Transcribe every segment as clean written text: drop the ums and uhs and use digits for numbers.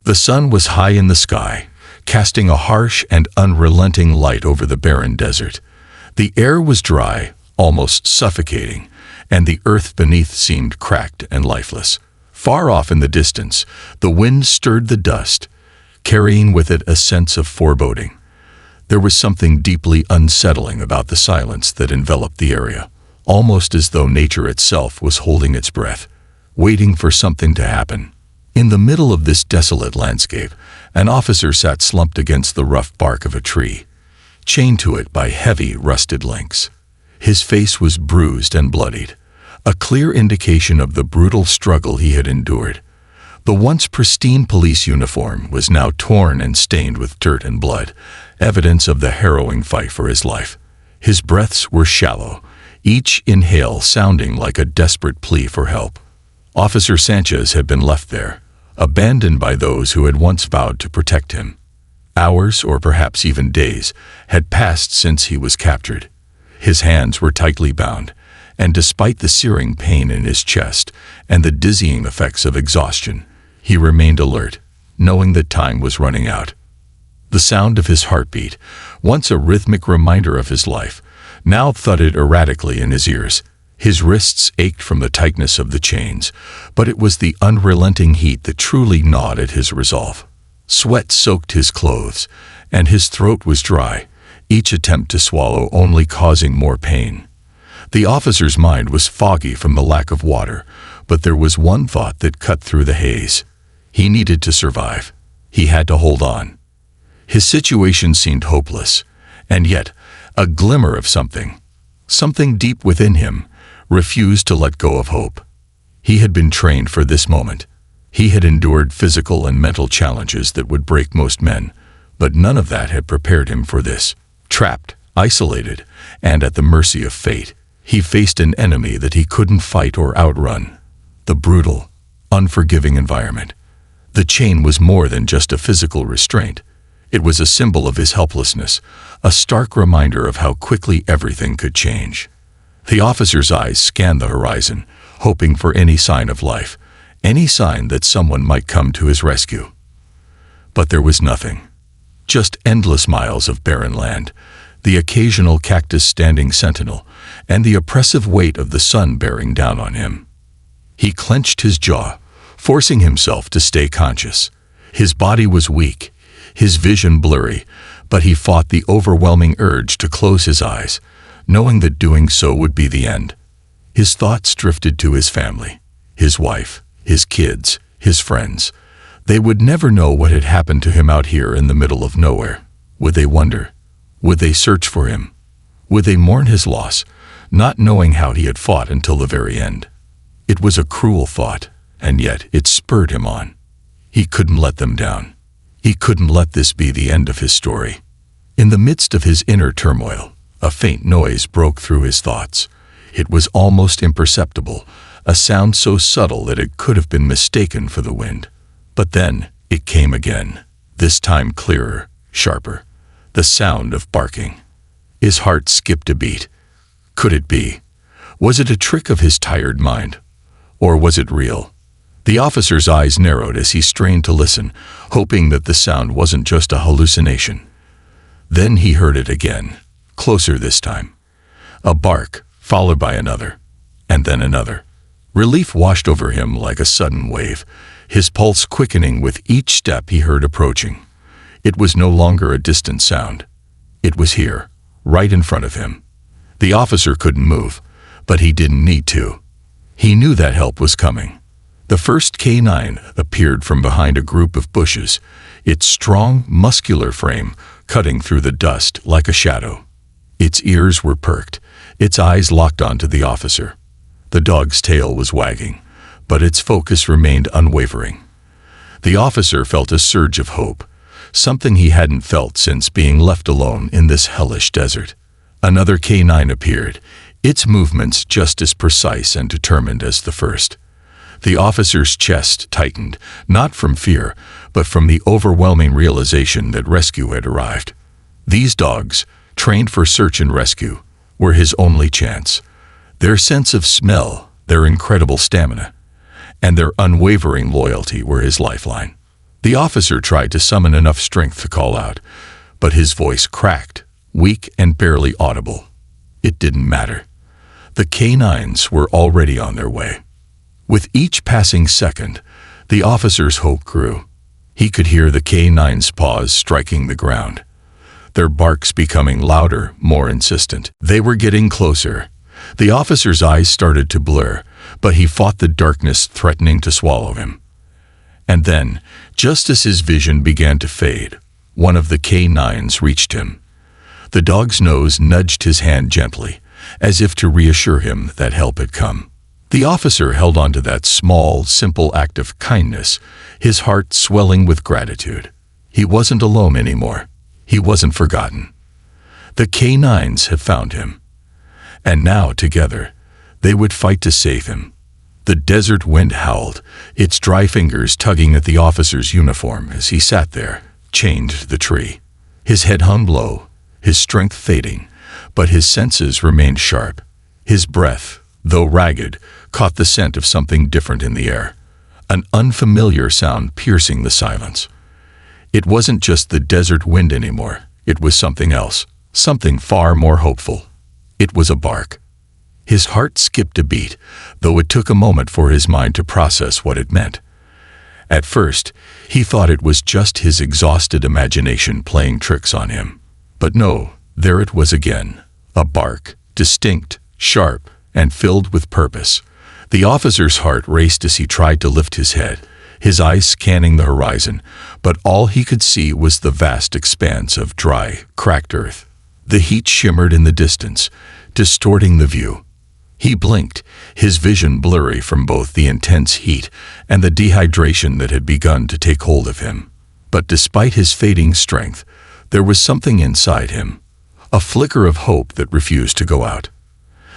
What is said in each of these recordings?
The sun was high in the sky, casting a harsh and unrelenting light over the barren desert. The air was dry, almost suffocating, and the earth beneath seemed cracked and lifeless. Far off in the distance, the wind stirred the dust, carrying with it a sense of foreboding. There was something deeply unsettling about the silence that enveloped the area, almost as though nature itself was holding its breath, waiting for something to happen. In the middle of this desolate landscape, an officer sat slumped against the rough bark of a tree, chained to it by heavy, rusted links. His face was bruised and bloodied, a clear indication of the brutal struggle he had endured. The once pristine police uniform was now torn and stained with dirt and blood, evidence of the harrowing fight for his life. His breaths were shallow, each inhale sounding like a desperate plea for help. Officer Sanchez had been left there, abandoned by those who had once vowed to protect him. Hours, or perhaps even days, had passed since he was captured. His hands were tightly bound, and despite the searing pain in his chest and the dizzying effects of exhaustion, he remained alert, knowing that time was running out. The sound of his heartbeat, once a rhythmic reminder of his life, now thudded erratically in his ears. His wrists ached from the tightness of the chains, but it was the unrelenting heat that truly gnawed at his resolve. Sweat soaked his clothes, and his throat was dry, each attempt to swallow only causing more pain. The officer's mind was foggy from the lack of water, but there was one thought that cut through the haze. He needed to survive. He had to hold on. His situation seemed hopeless, and yet a glimmer of something deep within him, refused to let go of hope. He had been trained for this moment. He had endured physical and mental challenges that would break most men, but none of that had prepared him for this. Trapped, isolated, and at the mercy of fate, he faced an enemy that he couldn't fight or outrun: the brutal, unforgiving environment. The chain was more than just a physical restraint. It was a symbol of his helplessness, a stark reminder of how quickly everything could change. The officer's eyes scanned the horizon, hoping for any sign of life, any sign that someone might come to his rescue. But there was nothing. Just endless miles of barren land, the occasional cactus standing sentinel, and the oppressive weight of the sun bearing down on him. He clenched his jaw, forcing himself to stay conscious. His body was weak, his vision blurry, but he fought the overwhelming urge to close his eyes, knowing that doing so would be the end. His thoughts drifted to his family, his wife, his kids, his friends. They would never know what had happened to him out here in the middle of nowhere. Would they wonder? Would they search for him? Would they mourn his loss, not knowing how he had fought until the very end? It was a cruel thought, and yet it spurred him on. He couldn't let them down. He couldn't let this be the end of his story. In the midst of his inner turmoil, a faint noise broke through his thoughts. It was almost imperceptible, a sound so subtle that it could have been mistaken for the wind. But then it came again, this time clearer, sharper, the sound of barking. His heart skipped a beat. Could it be? Was it a trick of his tired mind? Or was it real? The officer's eyes narrowed as he strained to listen, hoping that the sound wasn't just a hallucination. Then he heard it again, closer this time. A bark, followed by another, and then another. Relief washed over him like a sudden wave, his pulse quickening with each step he heard approaching. It was no longer a distant sound. It was here, right in front of him. The officer couldn't move, but he didn't need to. He knew that help was coming. The first canine appeared from behind a group of bushes, its strong, muscular frame cutting through the dust like a shadow. Its ears were perked, its eyes locked onto the officer. The dog's tail was wagging, but its focus remained unwavering. The officer felt a surge of hope, something he hadn't felt since being left alone in this hellish desert. Another canine appeared, its movements just as precise and determined as the first. The officer's chest tightened, not from fear, but from the overwhelming realization that rescue had arrived. These dogs, trained for search and rescue, were his only chance. Their sense of smell, their incredible stamina, and their unwavering loyalty were his lifeline. The officer tried to summon enough strength to call out, but his voice cracked, weak and barely audible. It didn't matter. The canines were already on their way. With each passing second, the officer's hope grew. He could hear the canines' paws striking the ground, their barks becoming louder, more insistent. They were getting closer. The officer's eyes started to blur, but he fought the darkness threatening to swallow him. And then, just as his vision began to fade, one of the canines reached him. The dog's nose nudged his hand gently, as if to reassure him that help had come. The officer held on to that small, simple act of kindness, his heart swelling with gratitude. He wasn't alone anymore. He wasn't forgotten. The canines had found him. And now, together, they would fight to save him. The desert wind howled, its dry fingers tugging at the officer's uniform as he sat there, chained to the tree. His head hung low, his strength fading, but his senses remained sharp. His breath, though ragged, caught the scent of something different in the air, an unfamiliar sound piercing the silence. It wasn't just the desert wind anymore. It was something else, something far more hopeful. It was a bark. His heart skipped a beat, though it took a moment for his mind to process what it meant. At first, he thought it was just his exhausted imagination playing tricks on him. But no, there it was again, a bark, distinct, sharp, and filled with purpose. The officer's heart raced as he tried to lift his head, his eyes scanning the horizon, but all he could see was the vast expanse of dry, cracked earth. The heat shimmered in the distance, distorting the view. He blinked, his vision blurry from both the intense heat and the dehydration that had begun to take hold of him. But despite his fading strength, there was something inside him, a flicker of hope that refused to go out.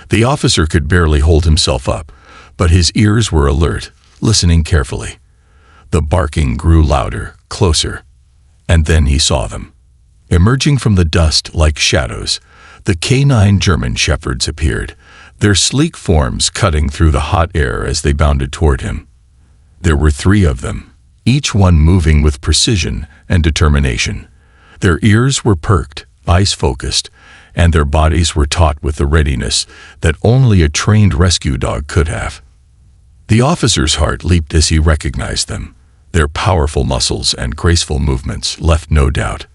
The officer could barely hold himself up, but his ears were alert, listening carefully. The barking grew louder, closer, and then he saw them. Emerging from the dust like shadows, the canine German shepherds appeared, their sleek forms cutting through the hot air as they bounded toward him. There were 3 of them, each one moving with precision and determination. Their ears were perked, eyes focused, and their bodies were taut with the readiness that only a trained rescue dog could have. The officer's heart leaped as he recognized them. Their powerful muscles and graceful movements left no doubt.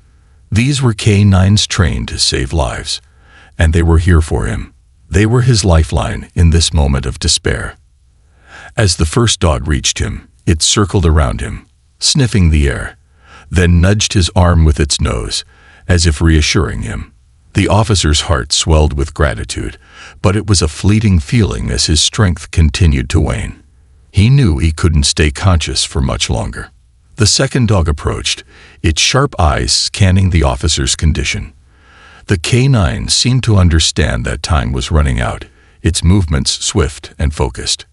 These were canines trained to save lives, and they were here for him. They were his lifeline in this moment of despair. As the first dog reached him, it circled around him, sniffing the air, then nudged his arm with its nose, as if reassuring him. The officer's heart swelled with gratitude, but it was a fleeting feeling as his strength continued to wane. He knew he couldn't stay conscious for much longer. The second dog approached, its sharp eyes scanning the officer's condition. The canine seemed to understand that time was running out, its movements swift and focused.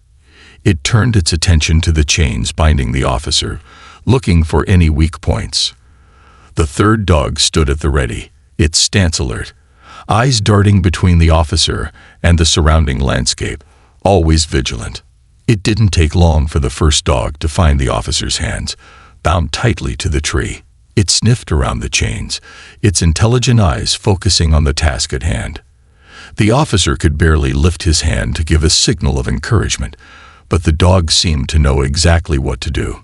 It turned its attention to the chains binding the officer, looking for any weak points. The third dog stood at the ready, its stance alert, eyes darting between the officer and the surrounding landscape, always vigilant. It didn't take long for the first dog to find the officer's hands, bound tightly to the tree. It sniffed around the chains, its intelligent eyes focusing on the task at hand. The officer could barely lift his hand to give a signal of encouragement, but the dog seemed to know exactly what to do.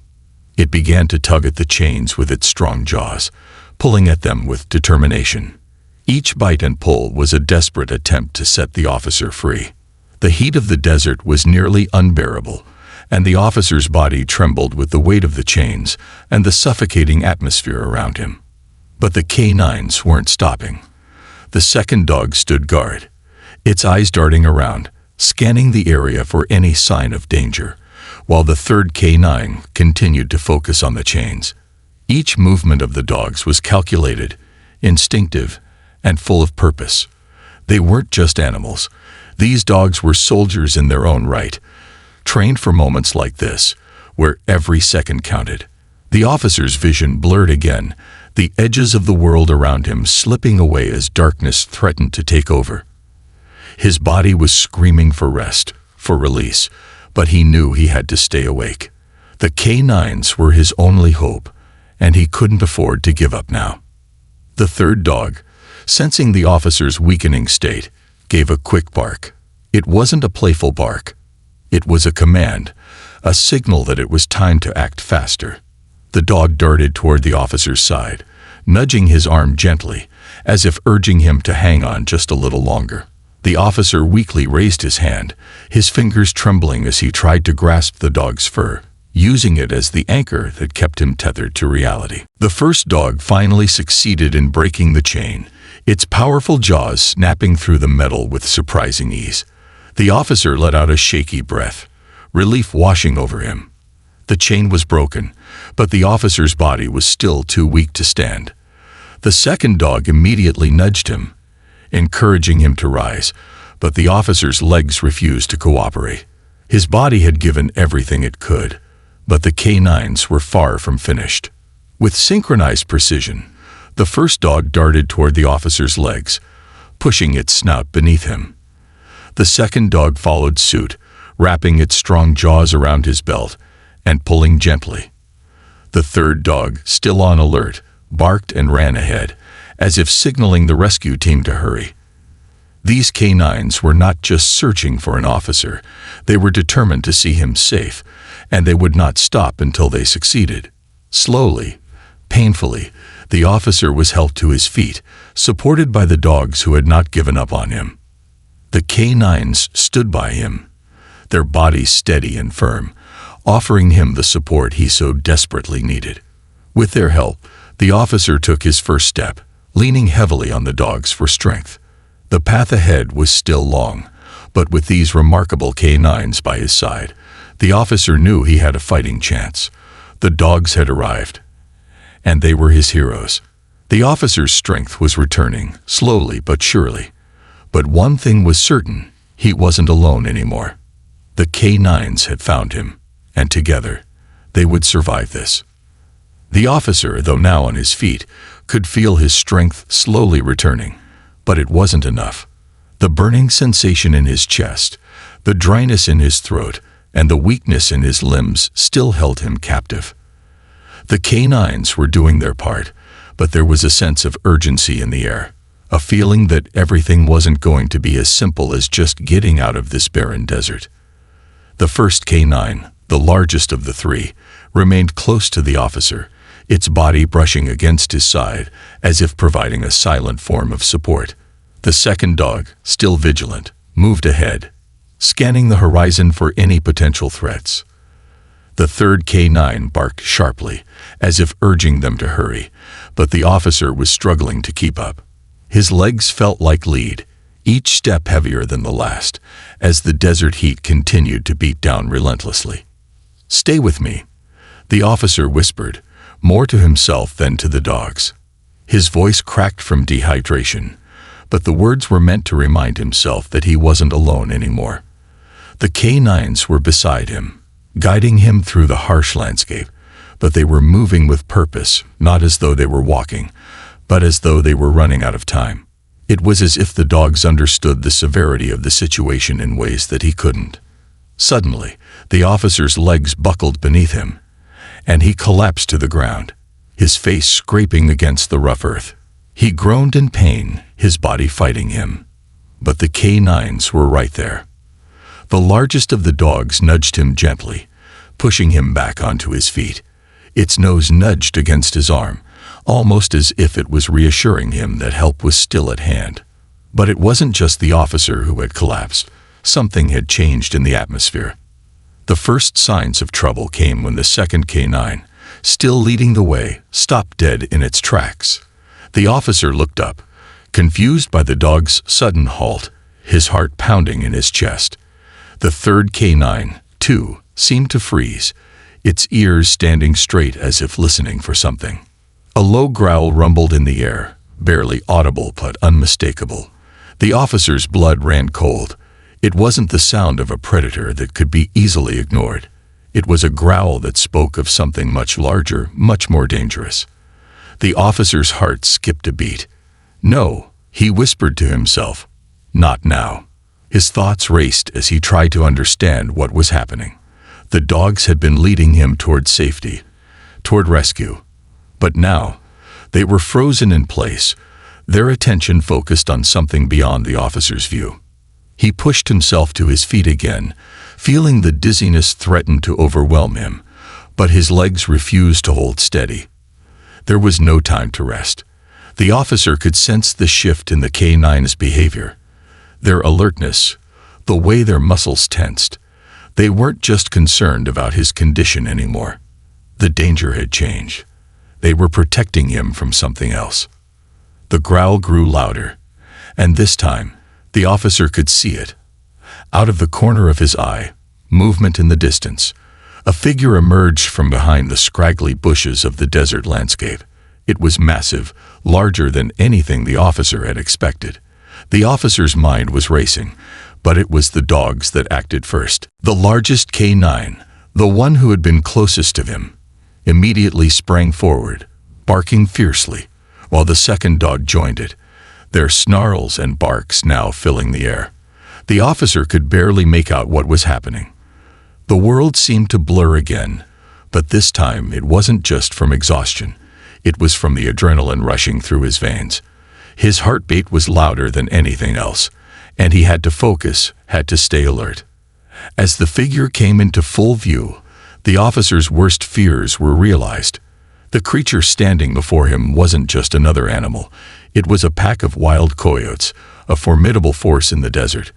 It began to tug at the chains with its strong jaws, pulling at them with determination. Each bite and pull was a desperate attempt to set the officer free. The heat of the desert was nearly unbearable, and the officer's body trembled with the weight of the chains and the suffocating atmosphere around him. But the canines weren't stopping. The second dog stood guard, its eyes darting around, scanning the area for any sign of danger, while the third canine continued to focus on the chains. Each movement of the dogs was calculated, instinctive, and full of purpose. They weren't just animals. These dogs were soldiers in their own right, trained for moments like this, where every second counted. The officer's vision blurred again, the edges of the world around him slipping away as darkness threatened to take over. His body was screaming for rest, for release, but he knew he had to stay awake. The canines were his only hope, and he couldn't afford to give up now. The third dog, sensing the officer's weakening state, gave a quick bark. It wasn't a playful bark. It was a command, a signal that it was time to act faster. The dog darted toward the officer's side, nudging his arm gently, as if urging him to hang on just a little longer. The officer weakly raised his hand, his fingers trembling as he tried to grasp the dog's fur, using it as the anchor that kept him tethered to reality. The first dog finally succeeded in breaking the chain, its powerful jaws snapping through the metal with surprising ease. The officer let out a shaky breath, relief washing over him. The chain was broken, but the officer's body was still too weak to stand. The second dog immediately nudged him, encouraging him to rise, but the officer's legs refused to cooperate. His body had given everything it could, but the canines were far from finished. With synchronized precision, the first dog darted toward the officer's legs, pushing its snout beneath him. The second dog followed suit, wrapping its strong jaws around his belt and pulling gently. The third dog, still on alert, barked and ran ahead, as if signaling the rescue team to hurry. These canines were not just searching for an officer, they were determined to see him safe, and they would not stop until they succeeded. Slowly, painfully, the officer was helped to his feet, supported by the dogs who had not given up on him. The canines stood by him, their bodies steady and firm, offering him the support he so desperately needed. With their help, the officer took his first step, leaning heavily on the dogs for strength. The path ahead was still long, but with these remarkable canines by his side, the officer knew he had a fighting chance. The dogs had arrived, and they were his heroes. The officer's strength was returning, slowly but surely. But one thing was certain, he wasn't alone anymore. The canines had found him, and together, they would survive this. The officer, though now on his feet, could feel his strength slowly returning, but it wasn't enough. The burning sensation in his chest, the dryness in his throat, and the weakness in his limbs still held him captive. The canines were doing their part, but there was a sense of urgency in the air, a feeling that everything wasn't going to be as simple as just getting out of this barren desert. The first canine, the largest of the three, remained close to the officer, its body brushing against his side, as if providing a silent form of support. The second dog, still vigilant, moved ahead, scanning the horizon for any potential threats. The third canine barked sharply, as if urging them to hurry, but the officer was struggling to keep up. His legs felt like lead, each step heavier than the last, as the desert heat continued to beat down relentlessly. "Stay with me," the officer whispered, more to himself than to the dogs. His voice cracked from dehydration, but the words were meant to remind himself that he wasn't alone anymore. The canines were beside him, guiding him through the harsh landscape, but they were moving with purpose, not as though they were walking, but as though they were running out of time. It was as if the dogs understood the severity of the situation in ways that he couldn't. Suddenly, the officer's legs buckled beneath him, and he collapsed to the ground, his face scraping against the rough earth. He groaned in pain, his body fighting him. But the canines were right there. The largest of the dogs nudged him gently, pushing him back onto his feet. Its nose nudged against his arm, almost as if it was reassuring him that help was still at hand. But it wasn't just the officer who had collapsed. Something had changed in the atmosphere. The first signs of trouble came when the second canine, still leading the way, stopped dead in its tracks. The officer looked up, confused by the dog's sudden halt, his heart pounding in his chest. The third canine, too, seemed to freeze, its ears standing straight as if listening for something. A low growl rumbled in the air, barely audible but unmistakable. The officer's blood ran cold. It wasn't the sound of a predator that could be easily ignored. It was a growl that spoke of something much larger, much more dangerous. The officer's heart skipped a beat. No, he whispered to himself. Not now. His thoughts raced as he tried to understand what was happening. The dogs had been leading him toward safety, toward rescue. But now, they were frozen in place, their attention focused on something beyond the officer's view. He pushed himself to his feet again, feeling the dizziness threaten to overwhelm him, but his legs refused to hold steady. There was no time to rest. The officer could sense the shift in the K9's behavior. Their alertness, the way their muscles tensed. They weren't just concerned about his condition anymore. The danger had changed. They were protecting him from something else. The growl grew louder, and this time, the officer could see it. Out of the corner of his eye, movement in the distance, a figure emerged from behind the scraggly bushes of the desert landscape. It was massive, larger than anything the officer had expected. The officer's mind was racing, but it was the dogs that acted first. The largest K9, the one who had been closest to him, immediately sprang forward, barking fiercely, while the second dog joined it, their snarls and barks now filling the air. The officer could barely make out what was happening. The world seemed to blur again, but this time it wasn't just from exhaustion. It was from the adrenaline rushing through his veins. His heartbeat was louder than anything else, and he had to focus, had to stay alert. As the figure came into full view, the officer's worst fears were realized. The creature standing before him wasn't just another animal. It was a pack of wild coyotes, a formidable force in the desert,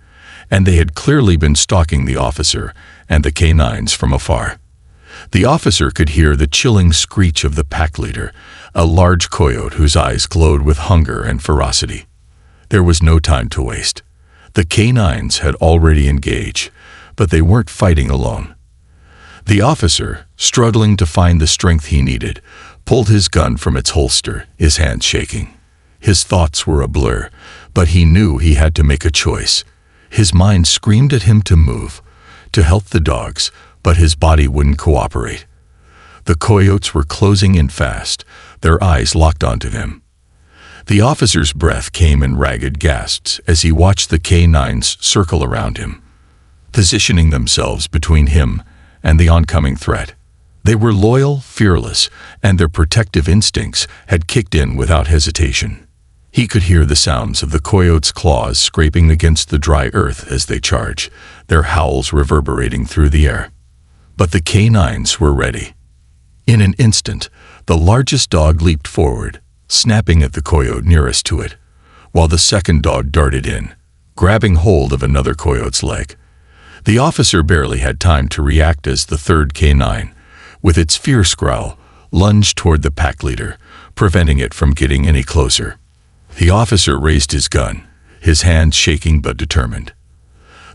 and they had clearly been stalking the officer and the K9s from afar. The officer could hear the chilling screech of the pack leader, a large coyote whose eyes glowed with hunger and ferocity. There was no time to waste. The K9s had already engaged, but they weren't fighting alone. The officer, struggling to find the strength he needed, pulled his gun from its holster, his hands shaking. His thoughts were a blur, but he knew he had to make a choice. His mind screamed at him to move, to help the dogs, but his body wouldn't cooperate. The coyotes were closing in fast, their eyes locked onto him. The officer's breath came in ragged gasps as he watched the K9s circle around him, positioning themselves between him and the oncoming threat. They were loyal, fearless, and their protective instincts had kicked in without hesitation. He could hear the sounds of the coyotes' claws scraping against the dry earth as they charged, their howls reverberating through the air. But the K9s were ready. In an instant, the largest dog leaped forward, snapping at the coyote nearest to it, while the second dog darted in, grabbing hold of another coyote's leg. The officer barely had time to react as the third K9, with its fierce growl, lunged toward the pack leader, preventing it from getting any closer. The officer raised his gun, his hands shaking but determined.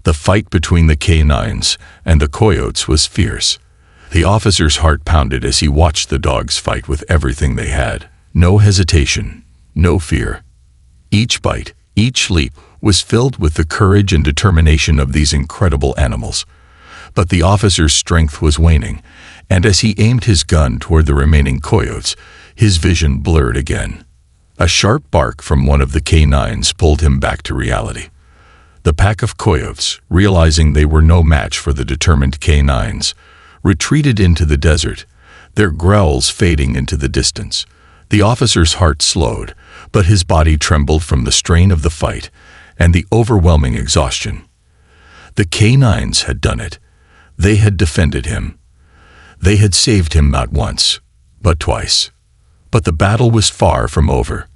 The fight between the K9s and the coyotes was fierce. The officer's heart pounded as he watched the dogs fight with everything they had. No hesitation, no fear. Each bite, each leap was filled with the courage and determination of these incredible animals. But the officer's strength was waning, and as he aimed his gun toward the remaining coyotes, his vision blurred again. A sharp bark from one of the K9s pulled him back to reality. The pack of coyotes, realizing they were no match for the determined K9s, retreated into the desert, their growls fading into the distance. The officer's heart slowed, but his body trembled from the strain of the fight and the overwhelming exhaustion. The K9s had done it. They had defended him. They had saved him not once, but twice. But the battle was far from over.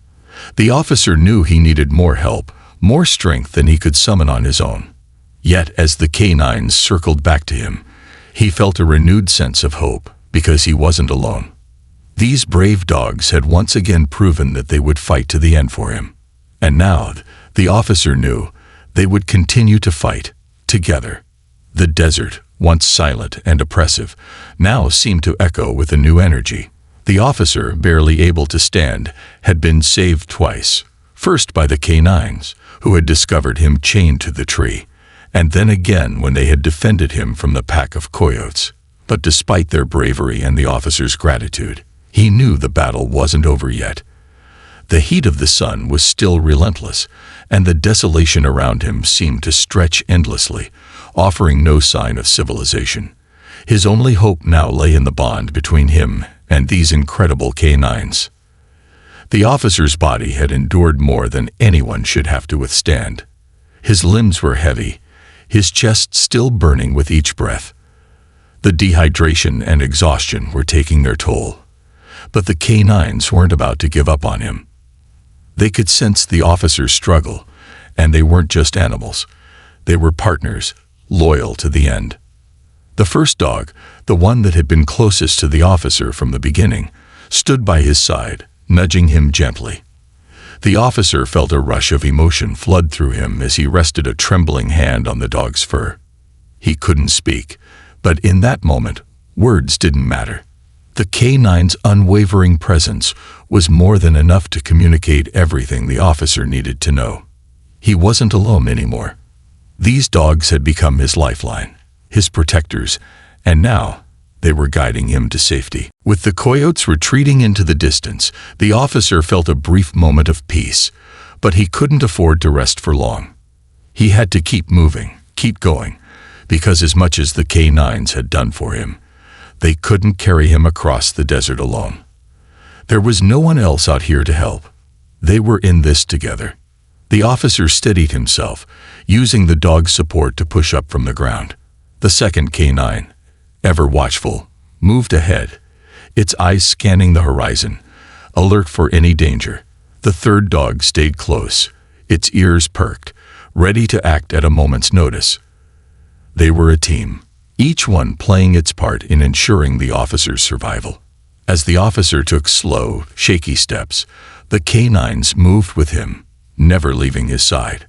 The officer knew he needed more help, more strength than he could summon on his own. Yet as the K9s circled back to him, he felt a renewed sense of hope because he wasn't alone. These brave dogs had once again proven that they would fight to the end for him. And now, the officer knew they would continue to fight, together. The desert, once silent and oppressive, now seemed to echo with a new energy. The officer, barely able to stand, had been saved twice. First by the K9s, who had discovered him chained to the tree, and then again when they had defended him from the pack of coyotes. But despite their bravery and the officer's gratitude, he knew the battle wasn't over yet. The heat of the sun was still relentless, and the desolation around him seemed to stretch endlessly, offering no sign of civilization. His only hope now lay in the bond between him and these incredible canines. The officer's body had endured more than anyone should have to withstand. His limbs were heavy, his chest still burning with each breath. The dehydration and exhaustion were taking their toll. But the canines weren't about to give up on him. They could sense the officer's struggle, and they weren't just animals. They were partners, loyal to the end. The first dog, the one that had been closest to the officer from the beginning, stood by his side, nudging him gently. The officer felt a rush of emotion flood through him as he rested a trembling hand on the dog's fur. He couldn't speak, but in that moment, words didn't matter. The canine's unwavering presence was more than enough to communicate everything the officer needed to know. He wasn't alone anymore. These dogs had become his lifeline, his protectors, and now they were guiding him to safety. With the coyotes retreating into the distance, the officer felt a brief moment of peace, but he couldn't afford to rest for long. He had to keep moving, keep going, because as much as the canines had done for him, they couldn't carry him across the desert alone. There was no one else out here to help. They were in this together. The officer steadied himself, using the dog's support to push up from the ground. The second canine, ever watchful, moved ahead, its eyes scanning the horizon, alert for any danger. The third dog stayed close, its ears perked, ready to act at a moment's notice. They were a team, each one playing its part in ensuring the officer's survival. As the officer took slow, shaky steps, the canines moved with him, never leaving his side.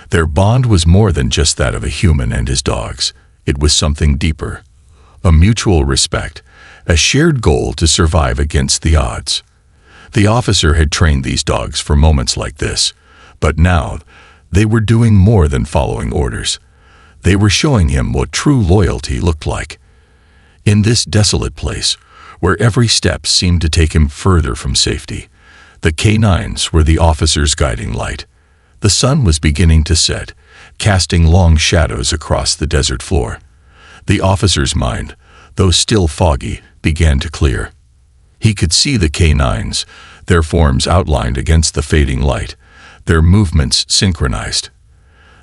Their bond was more than just that of a human and his dogs. It was something deeper, a mutual respect, a shared goal to survive against the odds. The officer had trained these dogs for moments like this, but now they were doing more than following orders. They were showing him what true loyalty looked like. In this desolate place, where every step seemed to take him further from safety, the canines were the officer's guiding light. The sun was beginning to set, casting long shadows across the desert floor. The officer's mind, though still foggy, began to clear. He could see the canines, their forms outlined against the fading light, their movements synchronized.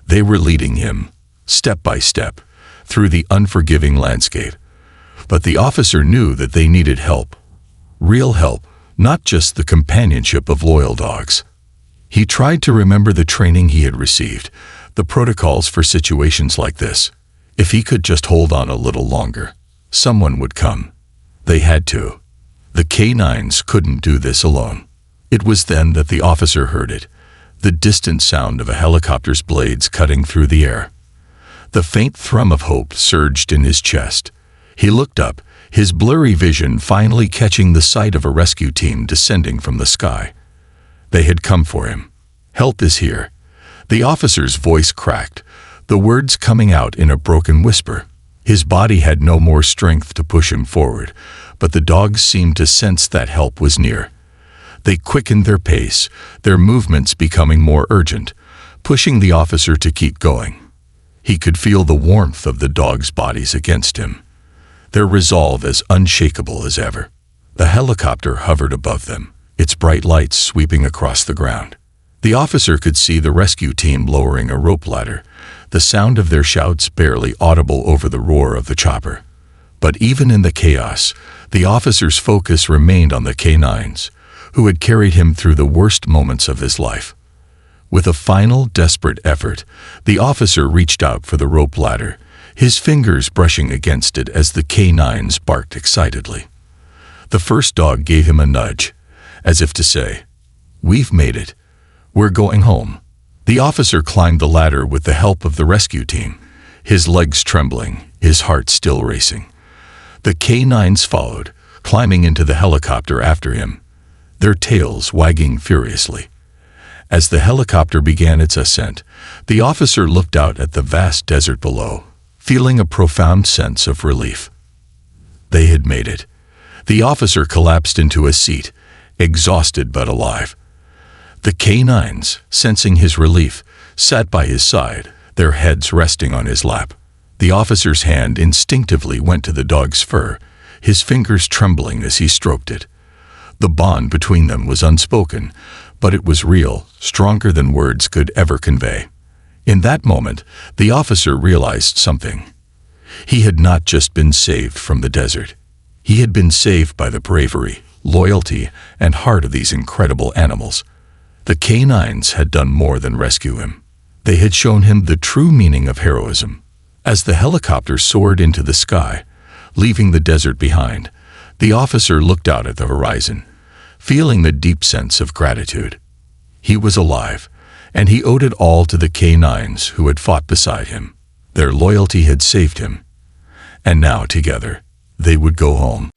They were leading him, step by step, through the unforgiving landscape. But the officer knew that they needed help. Real help, not just the companionship of loyal dogs. He tried to remember the training he had received, the protocols for situations like this. If he could just hold on a little longer, someone would come. They had to. The canines couldn't do this alone. It was then that the officer heard it, the distant sound of a helicopter's blades cutting through the air. The faint thrum of hope surged in his chest. He looked up, his blurry vision finally catching the sight of a rescue team descending from the sky. They had come for him. Help is here. The officer's voice cracked, the words coming out in a broken whisper. His body had no more strength to push him forward, but the dogs seemed to sense that help was near. They quickened their pace, their movements becoming more urgent, pushing the officer to keep going. He could feel the warmth of the dogs' bodies against him, their resolve as unshakable as ever. The helicopter hovered above them, its bright lights sweeping across the ground. The officer could see the rescue team lowering a rope ladder, the sound of their shouts barely audible over the roar of the chopper. But even in the chaos, the officer's focus remained on the canines, who had carried him through the worst moments of his life. With a final, desperate effort, the officer reached out for the rope ladder, his fingers brushing against it as the canines barked excitedly. The first dog gave him a nudge, as if to say, "We've made it. We're going home." The officer climbed the ladder with the help of the rescue team, his legs trembling, his heart still racing. The canines followed, climbing into the helicopter after him, their tails wagging furiously. As the helicopter began its ascent, the officer looked out at the vast desert below, feeling a profound sense of relief. They had made it. The officer collapsed into a seat, exhausted but alive. The canines, sensing his relief, sat by his side, their heads resting on his lap. The officer's hand instinctively went to the dog's fur, his fingers trembling as he stroked it. The bond between them was unspoken, but it was real, stronger than words could ever convey. In that moment, the officer realized something. He had not just been saved from the desert. He had been saved by the bravery, loyalty, and heart of these incredible animals. The canines had done more than rescue him. They had shown him the true meaning of heroism. As the helicopter soared into the sky, leaving the desert behind, the officer looked out at the horizon, feeling the deep sense of gratitude. He was alive, and he owed it all to the canines who had fought beside him. Their loyalty had saved him, and now together they would go home.